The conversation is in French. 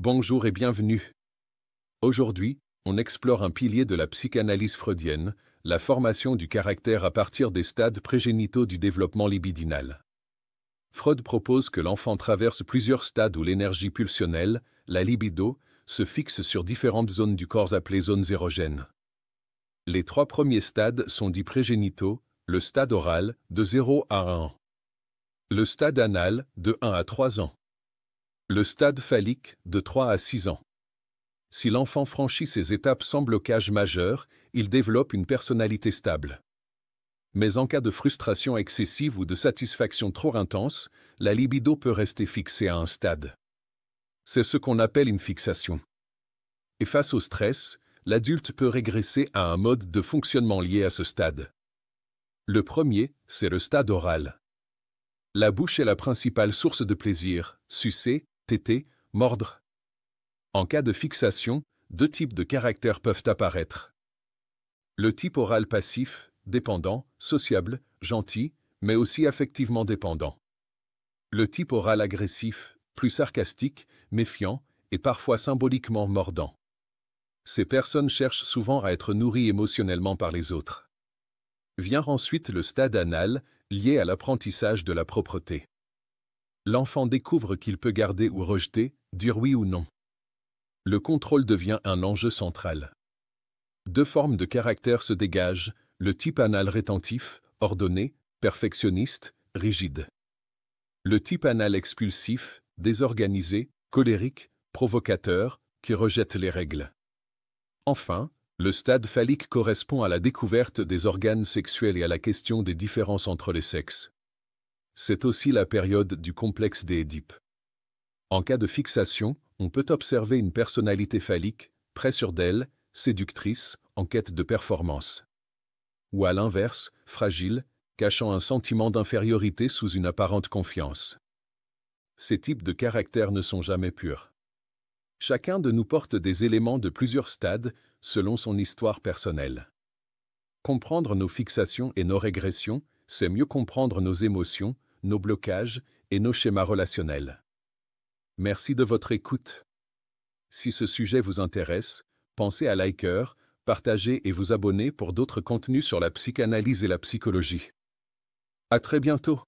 Bonjour et bienvenue. Aujourd'hui, on explore un pilier de la psychanalyse freudienne, la formation du caractère à partir des stades prégénitaux du développement libidinal. Freud propose que l'enfant traverse plusieurs stades où l'énergie pulsionnelle, la libido, se fixe sur différentes zones du corps appelées zones érogènes. Les trois premiers stades sont dits prégénitaux, le stade oral, de 0 à 1 an. Le stade anal, de 1 à 3 ans. Le stade phallique, de 3 à 6 ans. Si l'enfant franchit ces étapes sans blocage majeur, il développe une personnalité stable. Mais en cas de frustration excessive ou de satisfaction trop intense, la libido peut rester fixée à un stade. C'est ce qu'on appelle une fixation. Et face au stress, l'adulte peut régresser à un mode de fonctionnement lié à ce stade. Le premier, c'est le stade oral. La bouche est la principale source de plaisir, sucer, téter, mordre. En cas de fixation, deux types de caractères peuvent apparaître. Le type oral passif, dépendant, sociable, gentil, mais aussi affectivement dépendant. Le type oral agressif, plus sarcastique, méfiant et parfois symboliquement mordant. Ces personnes cherchent souvent à être nourries émotionnellement par les autres. Vient ensuite le stade anal, lié à l'apprentissage de la propreté. L'enfant découvre qu'il peut garder ou rejeter, dire oui ou non. Le contrôle devient un enjeu central. Deux formes de caractère se dégagent, le type anal rétentif, ordonné, perfectionniste, rigide. Le type anal expulsif, désorganisé, colérique, provocateur, qui rejette les règles. Enfin, le stade phallique correspond à la découverte des organes sexuels et à la question des différences entre les sexes. C'est aussi la période du complexe d'Édipe. En cas de fixation, on peut observer une personnalité phallique, très sûre d'elle, séductrice, en quête de performance. Ou à l'inverse, fragile, cachant un sentiment d'infériorité sous une apparente confiance. Ces types de caractères ne sont jamais purs. Chacun de nous porte des éléments de plusieurs stades, selon son histoire personnelle. Comprendre nos fixations et nos régressions, c'est mieux comprendre nos émotions, nos blocages et nos schémas relationnels. Merci de votre écoute. Si ce sujet vous intéresse, pensez à liker, partager et vous abonner pour d'autres contenus sur la psychanalyse et la psychologie. À très bientôt.